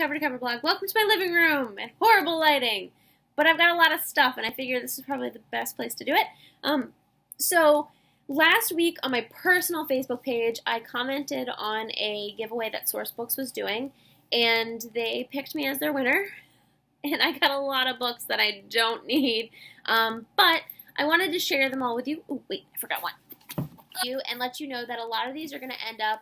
cover to cover blog. Welcome to my living room and horrible lighting. But I've got a lot of stuff and I figure this is probably the best place to do it. So last week on my personal Facebook page, I commented on a giveaway that Sourcebooks was doing, and they picked me as their winner. And I got a lot of books that I don't need, but I wanted to share them all with you. Oh, wait, I forgot one. And let you know that a lot of these are going to end up,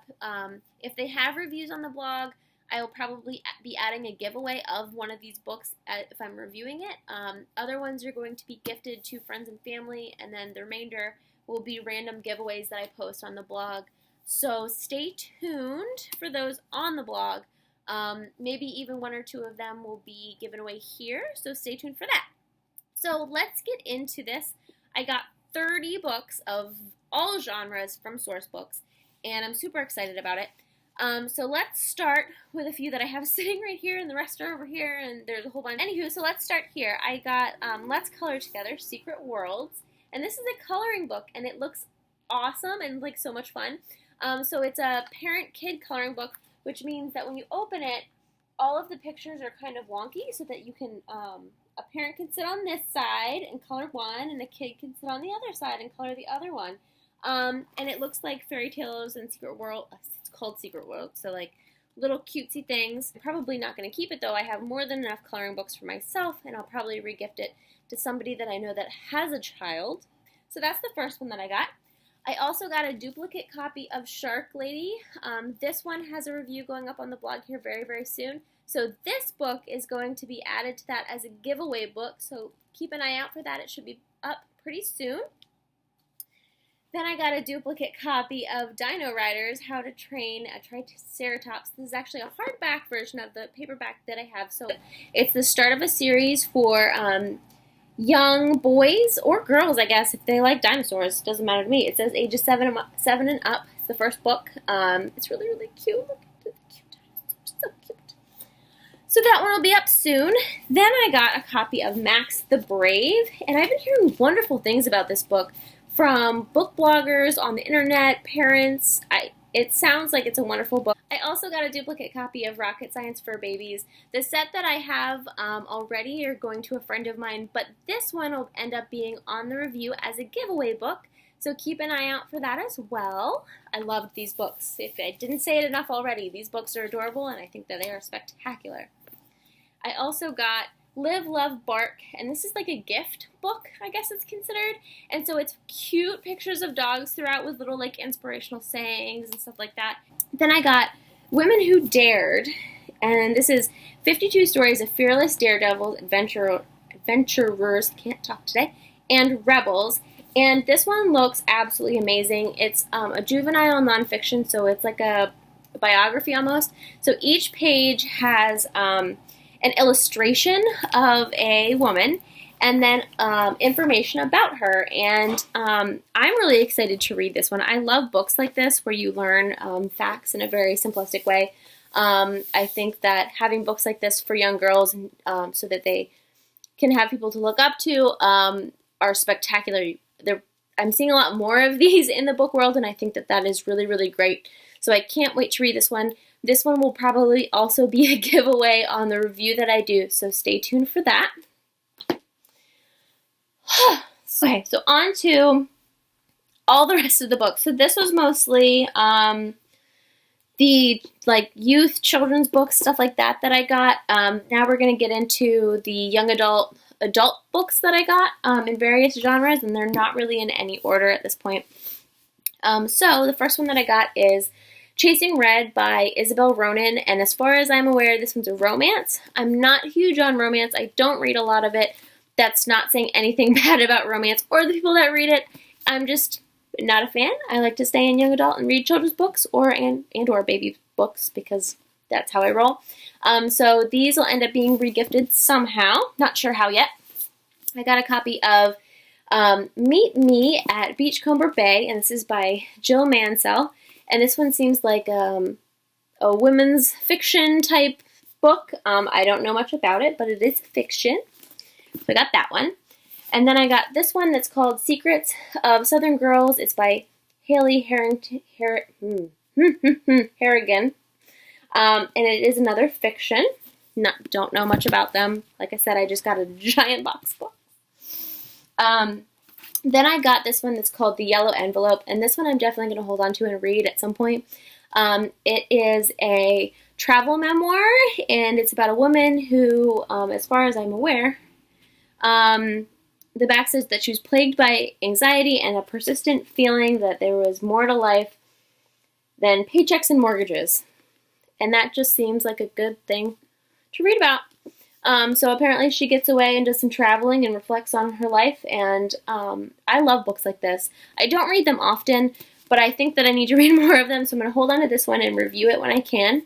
if they have reviews on the blog, I will probably be adding a giveaway of one of these books if I'm reviewing it. Other ones are going to be gifted to friends and family, and then the remainder will be random giveaways that I post on the blog. So stay tuned for those on the blog. Maybe even one or two of them will be given away here, so stay tuned for that. So let's get into this. I got 30 books of all genres from Sourcebooks, and I'm super excited about it. So let's start with a few that I have sitting right here, and the rest are over here, and there's a whole bunch. Anywho, so let's start here. I got Let's Color Together, Secret Worlds, and this is a coloring book, and it looks awesome and like so much fun. So it's a parent-kid coloring book, which means that when you open it, all of the pictures are kind of wonky, so that you can, a parent can sit on this side and color one, and a kid can sit on the other side and color the other one. And it looks like fairy tales and Secret World. It's called Secret World, so like little cutesy things. I'm probably not going to keep it though. I have more than enough coloring books for myself, and I'll probably regift it to somebody that I know that has a child. So that's the first one that I got. I also got a duplicate copy of Shark Lady. This one has a review going up on the blog here very, very soon. So this book is going to be added to that as a giveaway book, so keep an eye out for that. It should be up pretty soon. Then I got a duplicate copy of Dino Riders, How to Train a Triceratops. This is actually a hardback version of the paperback that I have. So it's the start of a series for young boys or girls, I guess, if they like dinosaurs. Doesn't matter to me. It says ages 7 and up. It's the first book. It's really, really cute. Look at the cute dinosaurs. So cute. So that one will be up soon. Then I got a copy of Max the Brave, and I've been hearing wonderful things about this book from book bloggers on the internet, parents. It sounds like it's a wonderful book. I also got a duplicate copy of Rocket Science for Babies. The set that I have already are going to a friend of mine, but this one will end up being on the review as a giveaway book, so keep an eye out for that as well. I loved these books. If I didn't say it enough already, these books are adorable, and I think that they are spectacular. I also got Live, Love, Bark, and this is like a gift book, I guess it's considered, and so it's cute pictures of dogs throughout with little like inspirational sayings and stuff like that. Then I got Women Who Dared, and this is 52 stories of fearless daredevils, adventurers, can't talk today, and rebels, and this one looks absolutely amazing. It's a juvenile nonfiction, so it's like a biography almost, so each page has an illustration of a woman, and then information about her. And I'm really excited to read this one. I love books like this where you learn facts in a very simplistic way. I think that having books like this for young girls so that they can have people to look up to are spectacular. I'm seeing a lot more of these in the book world, and I think that that is really, really great. So I can't wait to read this one. This one will probably also be a giveaway on the review that I do, so stay tuned for that. Okay, so on to all the rest of the books. So this was mostly the like youth children's books, stuff like that I got. Now we're going to get into the young adult books that I got in various genres, and they're not really in any order at this point. So the first one that I got is Chasing Red by Isabel Ronan, and as far as I'm aware, this one's a romance. I'm not huge on romance. I don't read a lot of it. That's not saying anything bad about romance or the people that read it. I'm just not a fan. I like to stay in young adult and read children's books or baby books because that's how I roll. So these will end up being regifted somehow. Not sure how yet. I got a copy of Meet Me at Beachcomber Bay, and this is by Jill Mansell. And this one seems like a women's fiction type book. I don't know much about it, but it is fiction. So I got that one. And then I got this one that's called Secrets of Southern Girls. It's by Haley Harrigan. And it is another fiction. Don't know much about them. Like I said, I just got a giant box book. Then I got this one that's called The Yellow Envelope, and this one I'm definitely going to hold on to and read at some point. It is a travel memoir, and it's about a woman who, as far as I'm aware, the back says that she was plagued by anxiety and a persistent feeling that there was more to life than paychecks and mortgages. And that just seems like a good thing to read about. So apparently she gets away and does some traveling and reflects on her life, and I love books like this. I don't read them often, but I think that I need to read more of them, so I'm going to hold on to this one and review it when I can,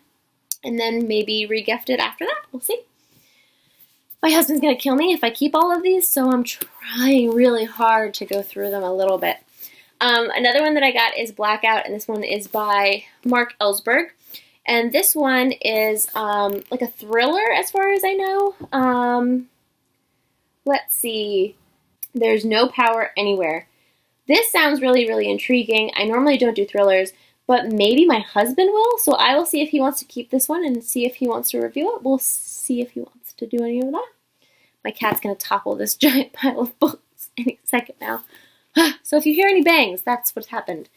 and then maybe re-gift it after that. We'll see. My husband's going to kill me if I keep all of these, so I'm trying really hard to go through them a little bit. Another one that I got is Blackout, and this one is by Mark Ellsberg. And this one is like a thriller as far as I know. Let's see. There's No Power Anywhere. This sounds really, really intriguing. I normally don't do thrillers, but maybe my husband will. So I will see if he wants to keep this one and see if he wants to review it. We'll see if he wants to do any of that. My cat's going to topple this giant pile of books any second now. So if you hear any bangs, that's what's happened.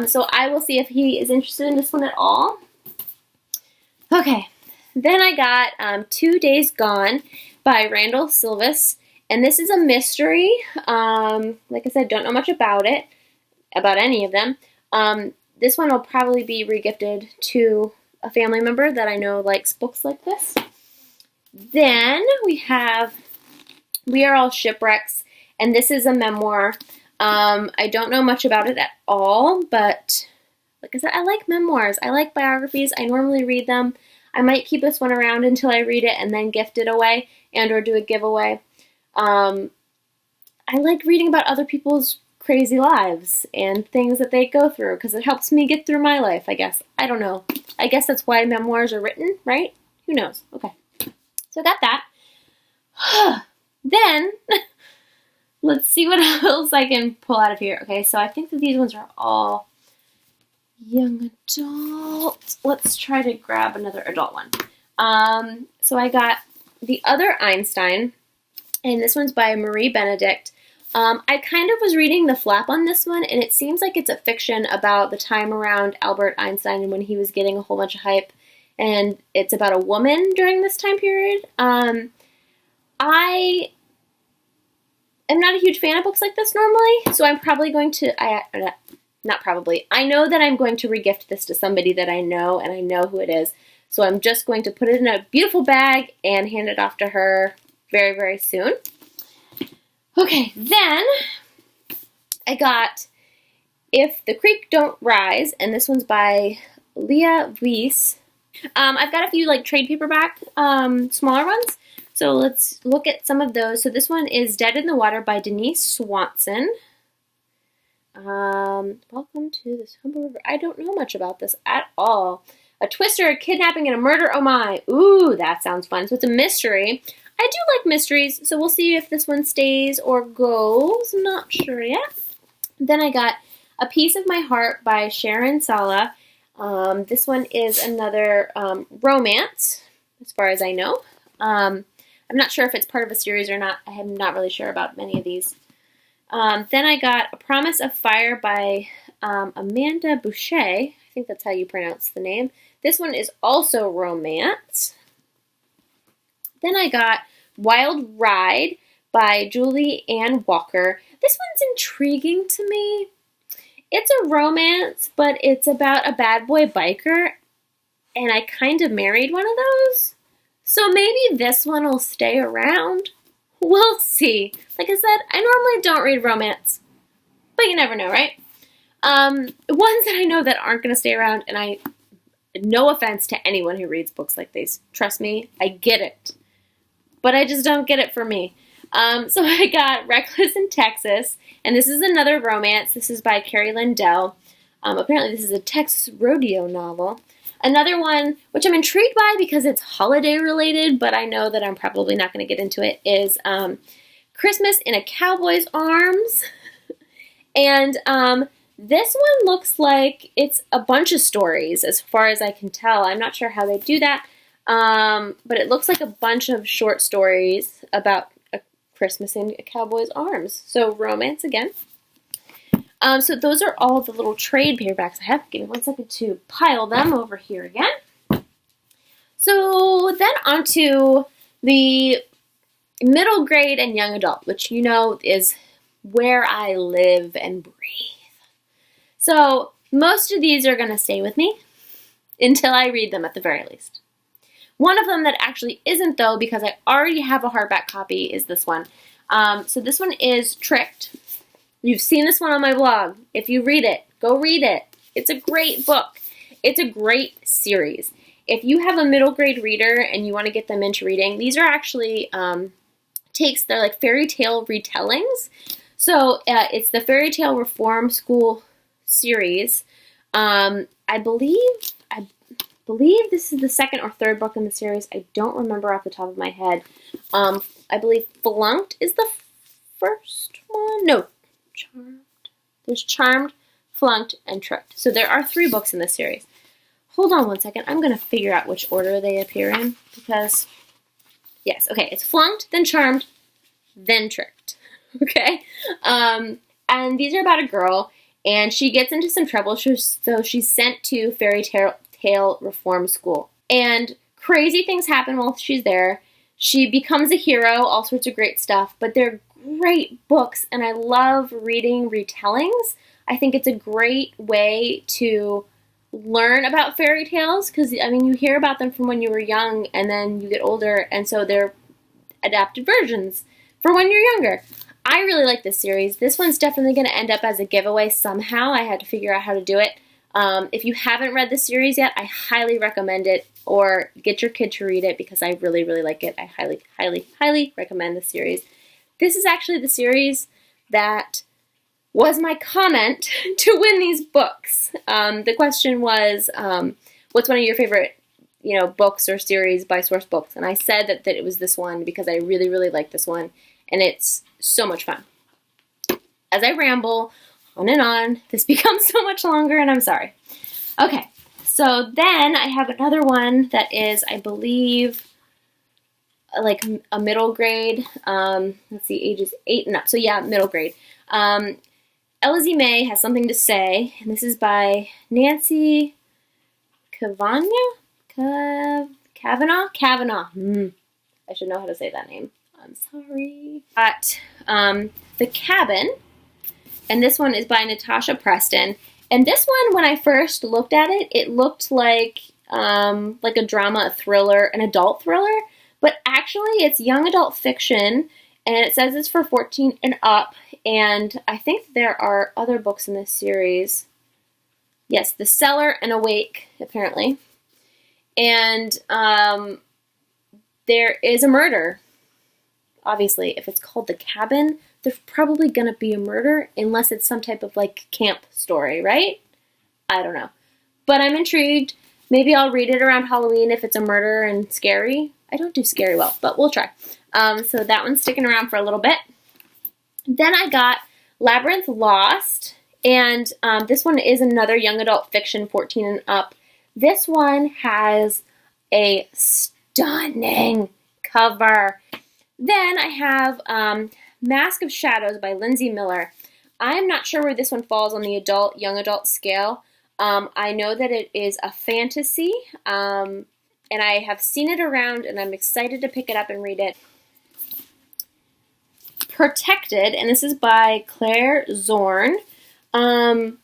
So I will see if he is interested in this one at all. Okay, then I got 2 Days Gone by Randall Silvis, and this is a mystery. Like I said, don't know much about it, about any of them. This one will probably be regifted to a family member that I know likes books like this. Then we have We Are All Shipwrecks, and this is a memoir. I don't know much about it at all, but like I said, I like memoirs. I like biographies. I normally read them. I might keep this one around until I read it and then gift it away and or do a giveaway. I like reading about other people's crazy lives and things that they go through because it helps me get through my life, I guess. I don't know. I guess that's why memoirs are written, right? Who knows? Okay. So I got that. Then, let's see what else I can pull out of here. Okay, so I think that these ones are all young adult. Let's try to grab another adult one. So I got The Other Einstein, and this one's by Marie Benedict. I kind of was reading the flap on this one, and it seems like it's a fiction about the time around Albert Einstein and when he was getting a whole bunch of hype, and it's about a woman during this time period. I am not a huge fan of books like this normally, so I'm probably going to, not probably, I know that I'm going to regift this to somebody that I know, and I know who it is, so I'm just going to put it in a beautiful bag and hand it off to her very, very soon. Okay, then I got If the Creek Don't Rise, and this one's by Leah Weiss. I've got a few like trade paperback, smaller ones, so let's look at some of those. So this one is Dead in the Water by Denise Swanson. Welcome to this humble river. I don't know much about this at all. A twister, a kidnapping, and a murder, oh my. Ooh, that sounds fun. So it's a mystery. I do like mysteries, so we'll see if this one stays or goes. Not sure yet. Then I got A Piece of My Heart by Sharon Sala. This one is another romance, as far as I know. I'm not sure if it's part of a series or not. I am not really sure about many of these. Then I got A Promise of Fire by Amanda Boucher. I think that's how you pronounce the name. This one is also romance. Then I got Wild Ride by Julie Ann Walker. This one's intriguing to me. It's a romance, but it's about a bad boy biker, and I kind of married one of those. So maybe this one will stay around. We'll see. Like I said, I normally don't read romance, but you never know, right? Ones that I know that aren't going to stay around, and no offense to anyone who reads books like these. Trust me, I get it. But I just don't get it for me. So I got Reckless in Texas, and this is another romance. This is by Carrie Lindell. Apparently this is a Texas rodeo novel. Another one, which I'm intrigued by because it's holiday related, but I know that I'm probably not going to get into it, is Christmas in a Cowboy's Arms. And this one looks like it's a bunch of stories as far as I can tell. I'm not sure how they do that. But it looks like a bunch of short stories about a Christmas in a cowboy's arms. So romance again. So those are all the little trade paperbacks I have. Give me 1 second to pile them over here again. So then on to the middle grade and young adult, which you know is where I live and breathe. So most of these are going to stay with me until I read them at the very least. One of them that actually isn't, though, because I already have a hardback copy, is this one. So this one is Tricked. You've seen this one on my blog. If you read it, go read it. It's a great book. It's a great series. If you have a middle grade reader and you want to get them into reading, these are actually they're like fairy tale retellings. So it's the Fairy Tale Reform School series. I believe this is the second or third book in the series. I don't remember off the top of my head. I believe Flunked is the first one. No, Charmed. There's Charmed, Flunked, and Tricked. So there are 3 books in this series. Hold on 1 second. I'm going to figure out which order they appear in because, yes, okay, it's Flunked, then Charmed, then Tricked. Okay? And these are about a girl, and she gets into some trouble, so she's sent to Fairy Tale Reform School. And crazy things happen while she's there. She becomes a hero, all sorts of great stuff, but they're great books, and I love reading retellings. I think it's a great way to learn about fairy tales, because, I mean, you hear about them from when you were young, and then you get older, and so they're adapted versions for when you're younger. I really like this series. This one's definitely going to end up as a giveaway somehow. I had to figure out how to do it. If you haven't read the series yet, I highly recommend it, or get your kid to read it because I really, really like it. I highly, highly, highly recommend the series. This is actually the series that was my comment to win these books. The question was, what's one of your favorite, books or series by Sourcebooks? And I said that it was this one because I really, really like this one, and it's so much fun. As I ramble on and on, this becomes so much longer, and I'm sorry. Okay, so then I have another one that is, I believe, like a middle grade. Let's see, ages 8 and up. So yeah, middle grade. Elsie May Has Something to Say, and this is by Nancy Kavanaugh. I should know how to say that name. I'm sorry. Got The Cabin, and this one is by Natasha Preston. And this one, when I first looked at it, it looked like a drama, a thriller, an adult thriller. But actually, it's young adult fiction, and it says it's for 14 and up. And I think there are other books in this series. Yes, The Cellar and Awake, apparently. And there is a murder. Obviously, if it's called The Cabin, there's probably going to be a murder, unless it's some type of, camp story, right? I don't know. But I'm intrigued. Maybe I'll read it around Halloween if it's a murder and scary. I don't do scary well, but we'll try. So that one's sticking around for a little bit. Then I got Labyrinth Lost, and this one is another young adult fiction, 14 and up. This one has a stunning cover. Then I have Mask of Shadows by Lindsay Miller. I'm not sure where this one falls on the young adult scale. I know that it is a fantasy, and I have seen it around, and I'm excited to pick it up and read it. Protected, and this is by Claire Zorn. I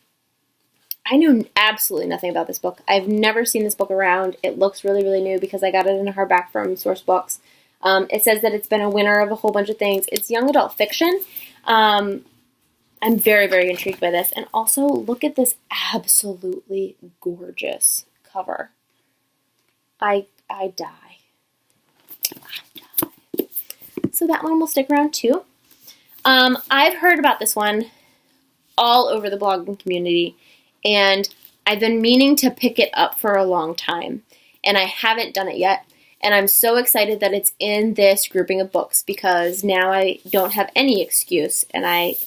know absolutely nothing about this book. I've never seen this book around. It looks really, really new because I got it in a hardback from Sourcebooks. It says that it's been a winner of a whole bunch of things. It's young adult fiction. I'm very, very intrigued by this. And also, look at this absolutely gorgeous cover. I die. So that one will stick around too. I've heard about this one all over the blogging community, and I've been meaning to pick it up for a long time, and I haven't done it yet. And I'm so excited that it's in this grouping of books because now I don't have any excuse, and I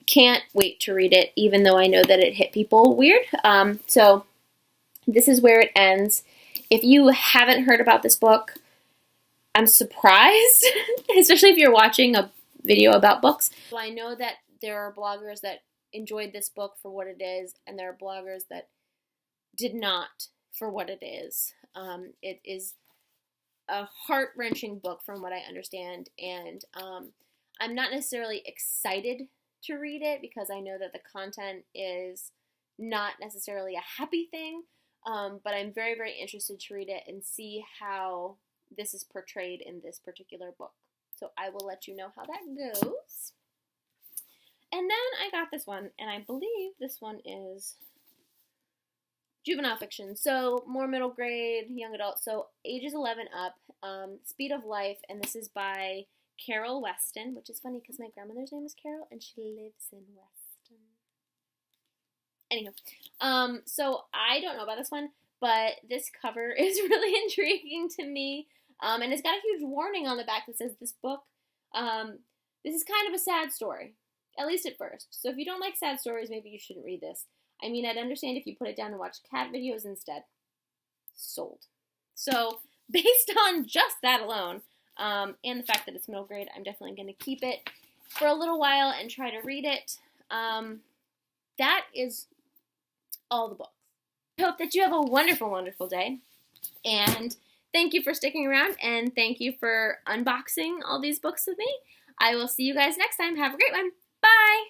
can't wait to read it, even though I know that it hit people weird. So this is where it ends. If you haven't heard about this book, I'm surprised, especially if you're watching a video about books. So I know that there are bloggers that enjoyed this book for what it is, and there are bloggers that did not for what it is. It is a heart-wrenching book from what I understand, and I'm not necessarily excited to read it because I know that the content is not necessarily a happy thing, but I'm very, very interested to read it and see how this is portrayed in this particular book. So I will let you know how that goes. And then I got this one, and I believe this one is juvenile fiction, so more middle grade, young adult, so ages 11 up, Speed of Life, and this is by Carol Weston, which is funny because my grandmother's name is Carol, and she lives in Weston. Anywho, so I don't know about this one, but this cover is really intriguing to me, and it's got a huge warning on the back that says this book, this is kind of a sad story, at least at first. So if you don't like sad stories, maybe you shouldn't read this. I mean, I'd understand if you put it down and watch cat videos instead. Sold. So, based on just that alone, and the fact that it's middle grade, I'm definitely going to keep it for a little while and try to read it. That is all the books. I hope that you have a wonderful, wonderful day. And thank you for sticking around, and thank you for unboxing all these books with me. I will see you guys next time. Have a great one. Bye!